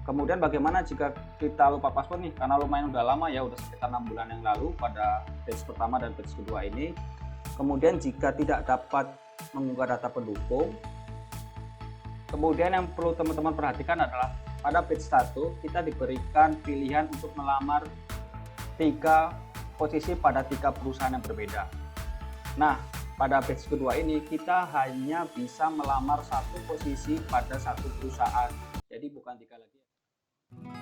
Kemudian bagaimana jika kita lupa password nih, karena lumayan udah lama ya, udah sekitar 6 bulan yang lalu pada batch pertama dan batch kedua ini. Kemudian jika tidak dapat mengunggah data pendukung, kemudian yang perlu teman-teman perhatikan adalah pada batch 1 kita diberikan pilihan untuk melamar 3 posisi pada 3 perusahaan yang berbeda. Nah, pada batch kedua ini kita hanya bisa melamar 1 posisi pada 1 perusahaan, jadi bukan 3 lagi.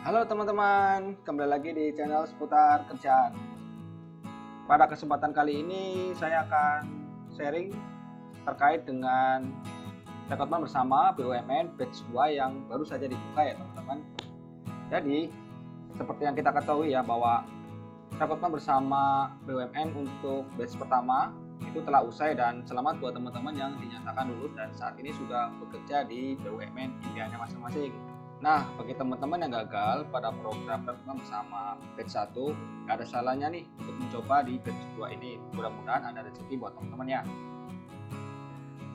Halo teman-teman, kembali lagi di channel seputar kerjaan. Pada kesempatan kali ini saya akan sharing terkait dengan rekrutmen bersama BUMN batch 2 yang baru saja dibuka ya teman-teman. Jadi seperti yang kita ketahui ya, bahwa rekrutmen bersama BUMN untuk batch pertama itu telah usai, dan selamat buat teman-teman yang dinyatakan lulus dan saat ini sudah bekerja di BUMN impiannya masing-masing. Nah, bagi teman-teman yang gagal pada program rekrutmen bersama batch 1, gak ada salahnya nih untuk mencoba di batch 2 ini. Mudah-mudahan ada rezeki buat teman-teman ya.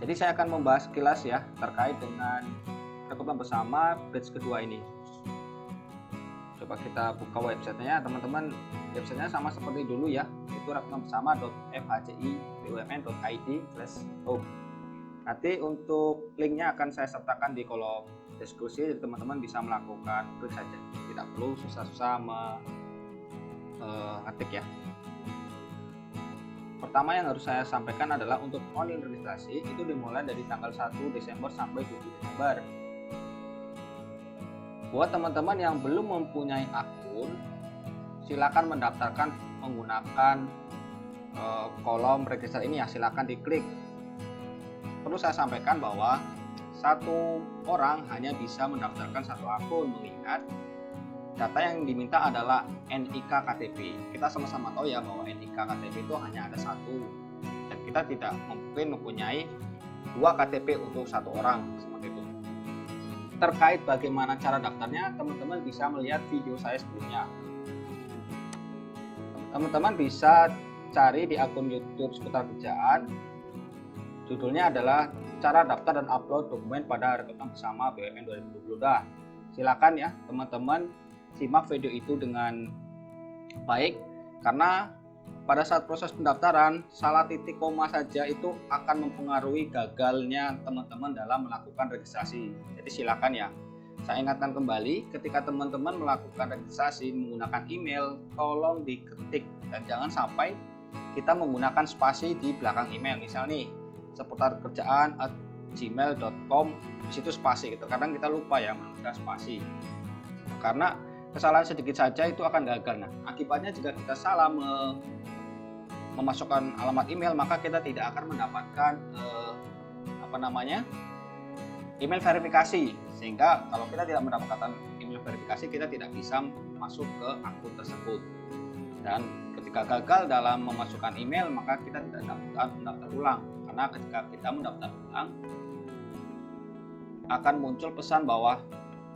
Jadi saya akan membahas sekilas ya terkait dengan rekrutmen bersama batch kedua ini. Coba kita buka websitenya teman-teman. Websitenya sama seperti dulu ya, itu rekrutmenbersama.fhci.bumn.id/home. Nanti untuk linknya akan saya sertakan di kolom deskripsi, jadi teman-teman bisa melakukan klik saja, tidak perlu susah-susah ngetik ya. Pertama yang harus saya sampaikan adalah untuk online registrasi itu dimulai dari tanggal 1 Desember sampai 7 Desember. Buat teman-teman yang belum mempunyai akun, silakan mendaftarkan menggunakan kolom registrasi ini ya, silakan diklik. Perlu saya sampaikan bahwa satu orang hanya bisa mendaftarkan 1 akun, mengingat data yang diminta adalah NIK KTP. Kita sama-sama tahu ya bahwa NIK KTP itu hanya ada 1, dan kita tidak mungkin mempunyai 2 KTP untuk 1 orang seperti itu. Terkait bagaimana cara daftarnya, teman-teman bisa melihat video saya sebelumnya. Teman-teman bisa cari di akun YouTube seputar kerjaan. Judulnya adalah cara daftar dan upload dokumen pada rekrutmen bersama BUMN 2020. Silakan ya teman-teman simak video itu dengan baik, karena pada saat proses pendaftaran salah titik koma saja itu akan mempengaruhi gagalnya teman-teman dalam melakukan registrasi. Jadi silakan ya, saya ingatkan kembali, ketika teman-teman melakukan registrasi menggunakan email, tolong diketik dan jangan sampai kita menggunakan spasi di belakang email. Misal nih, seputar kerjaan @gmail.com, disitu spasi gitu. Kadang kita lupa ya menunda spasi, karena kesalahan sedikit saja itu akan gagal. Nah, akibatnya jika kita salah memasukkan alamat email, maka kita tidak akan mendapatkan email verifikasi, sehingga kalau kita tidak mendapatkan email verifikasi, kita tidak bisa masuk ke akun tersebut. Dan ketika gagal dalam memasukkan email, maka kita tidak dapat mendaftar ulang, karena ketika kita mendaftar ulang akan muncul pesan bahwa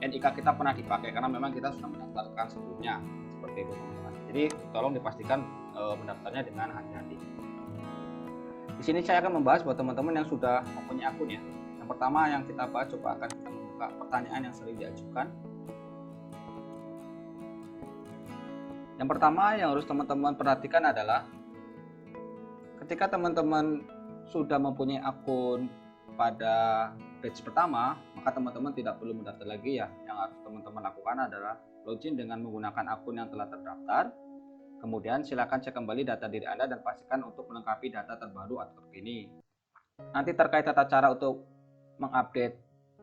NIK kita pernah dipakai, karena memang kita sudah mendaftarkan sebelumnya, seperti itu teman-teman. Jadi tolong dipastikan mendaftarnya dengan hati-hati. Di sini saya akan membahas buat teman-teman yang sudah mempunyai akun ya. Yang pertama yang kita bahas, coba akan kita membuka pertanyaan yang sering diajukan. Yang pertama yang harus teman-teman perhatikan adalah ketika teman-teman sudah mempunyai akun pada batch pertama, maka teman-teman tidak perlu mendaftar lagi ya. Yang harus teman-teman lakukan adalah login dengan menggunakan akun yang telah terdaftar. Kemudian silakan cek kembali data diri Anda dan pastikan untuk melengkapi data terbaru atau terkini. Nanti terkait tata cara untuk mengupdate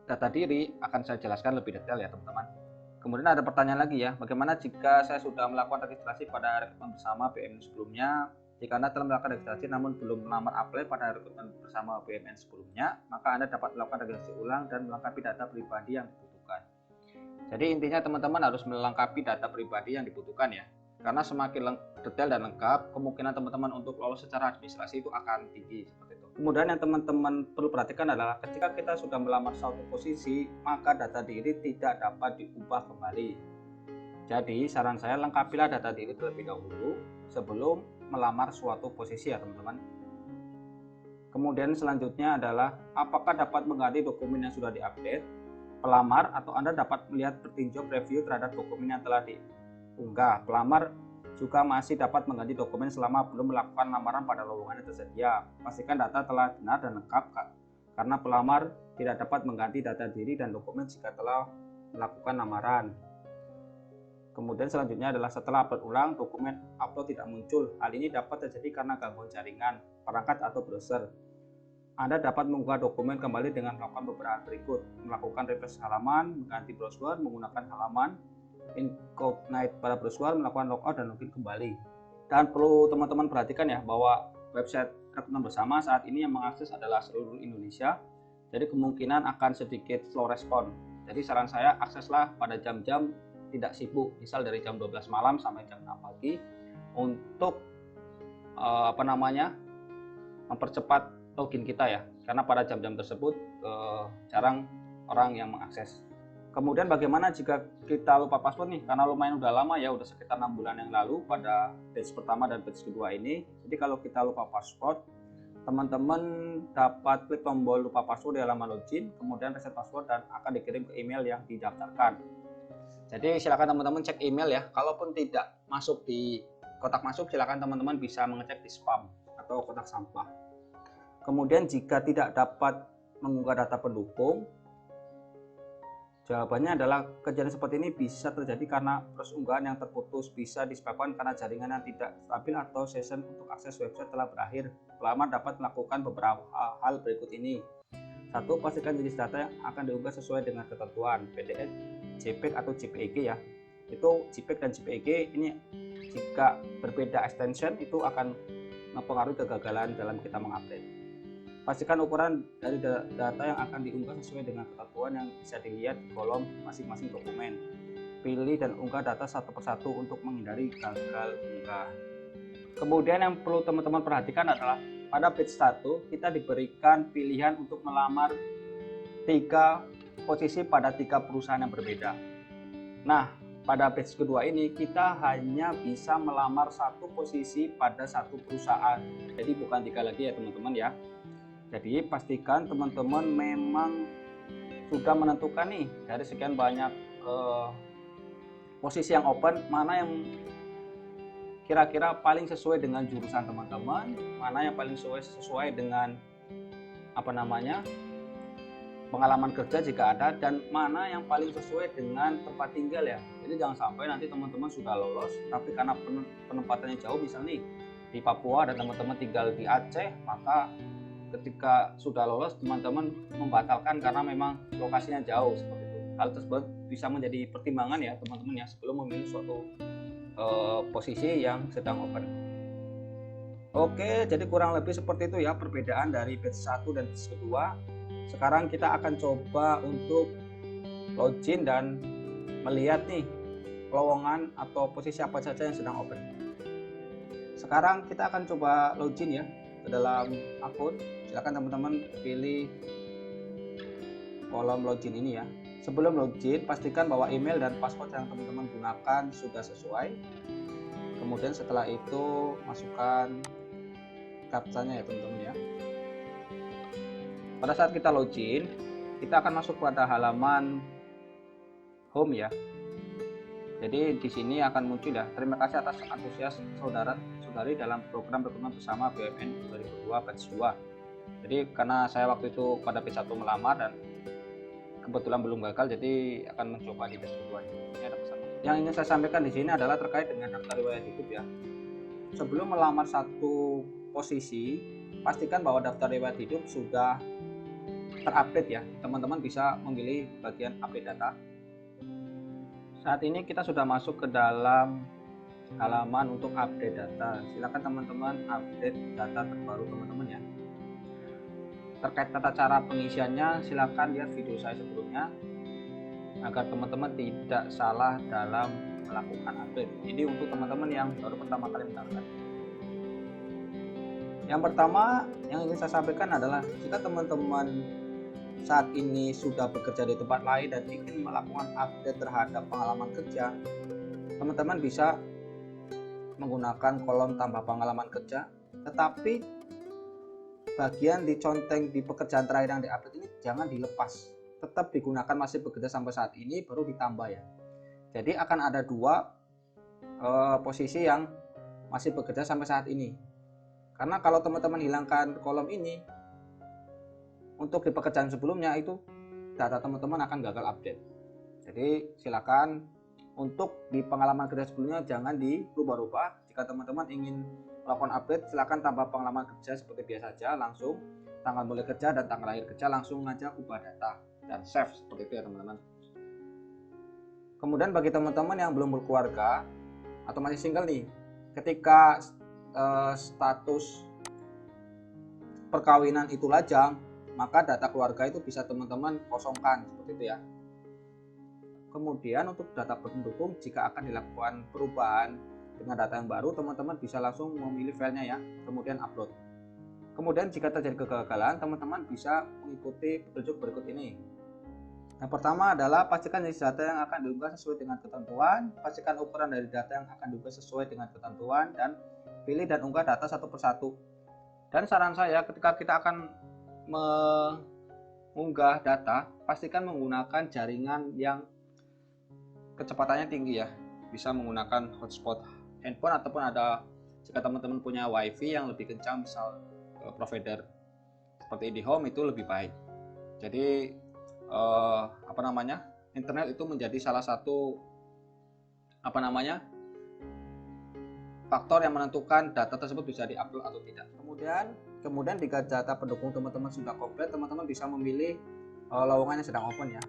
data diri akan saya jelaskan lebih detail ya teman-teman. Kemudian ada pertanyaan lagi ya, bagaimana jika saya sudah melakukan registrasi pada rekrutmen bersama BUMN sebelumnya? Jika Anda telah melakukan registrasi namun belum melamar apply pada rekrutmen bersama BUMN sebelumnya, maka Anda dapat melakukan registrasi ulang dan melengkapi data pribadi yang dibutuhkan. Jadi intinya teman-teman harus melengkapi data pribadi yang dibutuhkan ya. Karena semakin detail dan lengkap, kemungkinan teman-teman untuk lolos secara administrasi itu akan tinggi seperti itu. Kemudian yang teman-teman perlu perhatikan adalah ketika kita sudah melamar suatu posisi, maka data diri tidak dapat diubah kembali. Jadi saran saya, lengkapilah data diri terlebih dahulu sebelum melamar suatu posisi ya teman-teman. Kemudian selanjutnya adalah apakah dapat mengganti dokumen yang sudah diupdate. pelamar atau Anda dapat melihat bertinjau preview terhadap dokumen yang telah diunggah. Pelamar juga masih dapat mengganti dokumen selama belum melakukan lamaran pada lowongan yang tersedia. Pastikan data telah benar dan lengkap karena pelamar tidak dapat mengganti data diri dan dokumen jika telah melakukan lamaran. Kemudian selanjutnya adalah setelah upload ulang, dokumen upload tidak muncul. Hal ini dapat terjadi karena gangguan jaringan, perangkat atau browser. Anda dapat mengunggah dokumen kembali dengan melakukan beberapa hal berikut: melakukan refresh halaman, mengganti browser, menggunakan halaman incognito pada browser, melakukan logout dan login kembali. Dan perlu teman-teman perhatikan ya bahwa website Rekrutan Bersama saat ini yang mengakses adalah seluruh Indonesia. Jadi kemungkinan akan sedikit slow respon. Jadi saran saya akseslah pada jam-jam tidak sibuk, misal dari jam 12 malam sampai jam 6 pagi untuk mempercepat login kita ya, karena pada jam-jam tersebut jarang orang yang mengakses. Kemudian bagaimana jika kita lupa password nih, karena lumayan udah lama ya, udah sekitar 6 bulan yang lalu pada batch pertama dan batch kedua ini. Jadi kalau kita lupa password, teman-teman dapat klik tombol lupa password di halaman login, kemudian reset password dan akan dikirim ke email yang didaftarkan. Jadi silakan teman-teman cek email ya. Kalaupun tidak masuk di kotak masuk, silakan teman-teman bisa mengecek di spam atau kotak sampah. Kemudian jika tidak dapat mengunggah data pendukung, jawabannya adalah kejadian seperti ini bisa terjadi karena proses unggahan yang terputus, bisa disebabkan karena jaringan yang tidak stabil atau session untuk akses website telah berakhir. Pelamar dapat melakukan beberapa hal berikut ini. 1. Pastikan jenis data yang akan diunggah sesuai dengan ketentuan PDF, JPEG atau JPEG ya. Itu JPEG dan JPEG ini jika berbeda extension itu akan mempengaruhi kegagalan dalam kita mengupdate. Pastikan ukuran dari data yang akan diunggah sesuai dengan ketentuan yang bisa dilihat di kolom masing-masing dokumen. Pilih dan unggah data satu persatu untuk menghindari gagal unggah. Kemudian yang perlu teman-teman perhatikan adalah pada batch 1 kita diberikan pilihan untuk melamar 3 posisi pada 3 perusahaan yang berbeda. Nah, pada batch kedua ini kita hanya bisa melamar 1 posisi pada 1 perusahaan. Jadi bukan 3 lagi ya teman-teman ya. Jadi pastikan teman-teman memang sudah menentukan nih dari sekian banyak posisi yang open, mana yang kira-kira paling sesuai dengan jurusan teman-teman, mana yang paling sesuai dengan pengalaman kerja jika ada, dan mana yang paling sesuai dengan tempat tinggal ya. Jadi jangan sampai nanti teman-teman sudah lolos tapi karena penempatannya jauh, misalnya nih di Papua dan teman-teman tinggal di Aceh, maka ketika sudah lolos teman-teman membatalkan karena memang lokasinya jauh seperti itu. Hal tersebut bisa menjadi pertimbangan ya teman-teman ya sebelum memilih suatu posisi yang sedang open. Oke, jadi kurang lebih seperti itu ya perbedaan dari batch 1 dan batch kedua. Sekarang kita akan coba untuk login dan melihat nih lowongan atau posisi apa saja yang sedang open. Sekarang kita akan coba login ya ke dalam akun. Silakan teman-teman pilih kolom login ini ya. Sebelum login, pastikan bahwa email dan password yang teman-teman gunakan sudah sesuai. Kemudian setelah itu masukkan captcha-nya ya teman-teman ya. Pada saat kita login, kita akan masuk pada halaman home ya. Jadi di sini akan muncul ya, terima kasih atas antusias saudara-saudari dalam program Rekrutan Bersama BUMN 2002 batch 2. Jadi karena saya waktu itu pada batch 1 melamar dan kebetulan belum gagal, jadi akan mencoba di batch kedua ini. Ini ada pesan. Yang ingin saya sampaikan di sini adalah terkait dengan daftar riwayat hidup ya. Sebelum melamar satu posisi, pastikan bahwa daftar riwayat hidup sudah terupdate ya. Teman-teman bisa memilih bagian update data. Saat ini kita sudah masuk ke dalam halaman untuk update data. Silakan teman-teman update data terbaru teman-teman ya. Terkait tata cara pengisiannya, silakan lihat video saya sebelumnya agar teman-teman tidak salah dalam melakukan update. Ini untuk teman-teman yang baru pertama kali mendaftar. Yang pertama yang ingin saya sampaikan adalah jika teman-teman saat ini sudah bekerja di tempat lain dan ingin melakukan update terhadap pengalaman kerja, teman-teman bisa menggunakan kolom tambah pengalaman kerja, tetapi bagian diconteng di pekerjaan terakhir yang diupdate ini jangan dilepas, tetap digunakan masih bekerja sampai saat ini baru ditambah ya. Jadi akan ada dua posisi yang masih bekerja sampai saat ini. Karena kalau teman-teman hilangkan kolom ini, untuk di pekerjaan sebelumnya itu data teman-teman akan gagal update. Jadi silakan untuk di pengalaman kerja sebelumnya jangan dirubah-rubah. Jika teman-teman ingin melakukan update, silakan tambah pengalaman kerja seperti biasa saja, langsung tanggal mulai kerja dan tanggal akhir kerja, langsung aja ubah data dan save seperti itu ya teman-teman. Kemudian bagi teman-teman yang belum berkeluarga atau masih single nih, ketika status perkawinan itu lajang, maka data keluarga itu bisa teman-teman kosongkan seperti itu ya. Kemudian untuk data pendukung, jika akan dilakukan perubahan dengan data yang baru, teman-teman bisa langsung memilih filenya ya, kemudian upload. Kemudian jika terjadi kegagalan, teman-teman bisa mengikuti petunjuk berikut ini. Yang pertama adalah pastikan jenis data yang akan diunggah sesuai dengan ketentuan, pastikan ukuran dari data yang akan diunggah sesuai dengan ketentuan, dan pilih dan unggah data satu persatu. Dan saran saya ketika kita akan mengunggah data, pastikan menggunakan jaringan yang kecepatannya tinggi ya. Bisa menggunakan hotspot handphone ataupun ada jika teman-teman punya wifi yang lebih kencang, misal provider seperti IndiHome itu lebih baik. Jadi internet itu menjadi salah satu faktor yang menentukan data tersebut bisa diupload atau tidak. Kemudian jika data pendukung teman-teman sudah komplit, teman-teman bisa memilih lowongan yang sedang open ya.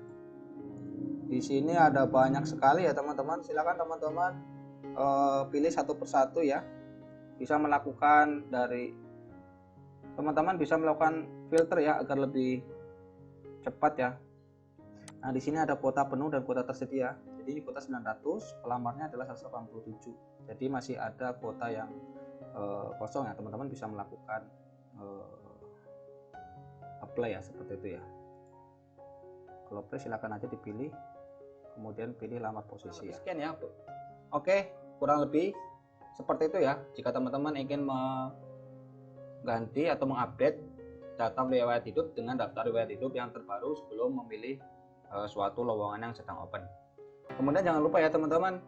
Di sini ada banyak sekali ya teman-teman. Silakan teman-teman pilih satu persatu ya. Bisa melakukan teman-teman bisa melakukan filter ya agar lebih cepat ya. Nah, di sini ada kuota penuh dan kuota tersedia. Jadi ini kuota 900, pelamarnya adalah 187. Jadi masih ada kuota yang kosong ya. Teman-teman bisa melakukan apply ya, seperti itu ya. Kalau apply silakan aja dipilih, kemudian pilih lamar posisi ya. Sekian ya. Oke, kurang lebih seperti itu ya. Jika teman-teman ingin mengganti atau mengupdate data riwayat hidup dengan daftar riwayat hidup yang terbaru sebelum memilih suatu lowongan yang sedang open. Kemudian jangan lupa ya teman-teman,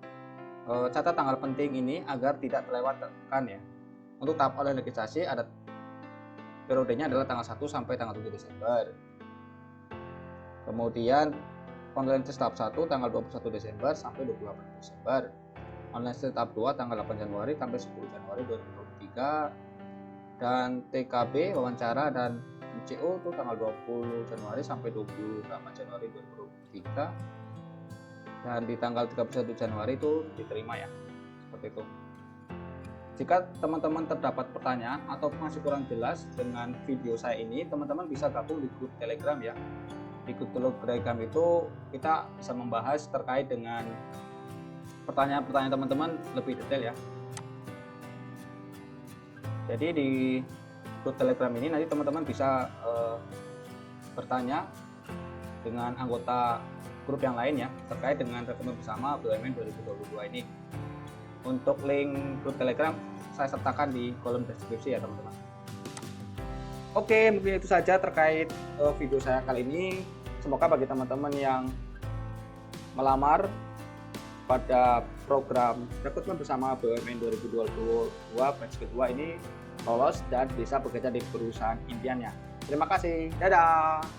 catat tanggal penting ini agar tidak terlewatkan ya. Untuk tahap online registrasi ada periodenya adalah tanggal 1 sampai tanggal 7 Desember. Kemudian online test tahap 1 tanggal 21 Desember sampai 28 Desember. Online test tahap 2 tanggal 8 Januari sampai 10 Januari 2023. Dan TKB wawancara dan MCO itu tanggal 20 Januari sampai 28 Januari 2023. Dan di tanggal 31 Januari itu diterima ya. Seperti itu. Jika teman-teman terdapat pertanyaan atau masih kurang jelas dengan video saya ini, teman-teman bisa gabung di grup Telegram ya. Di grup Telegram itu kita bisa membahas terkait dengan pertanyaan-pertanyaan teman-teman lebih detail ya. Jadi di grup Telegram ini nanti teman-teman bisa bertanya dengan anggota grup yang lain ya terkait dengan rekrutmen bersama BUMN 2022 ini. Untuk link grup Telegram saya sertakan di kolom deskripsi ya teman-teman. Oke, mungkin itu saja terkait video saya kali ini. Semoga bagi teman-teman yang melamar pada program rekrutmen bersama BUMN 2022 batch kedua ini lolos dan bisa bekerja di perusahaan impiannya. Terima kasih. Dadah.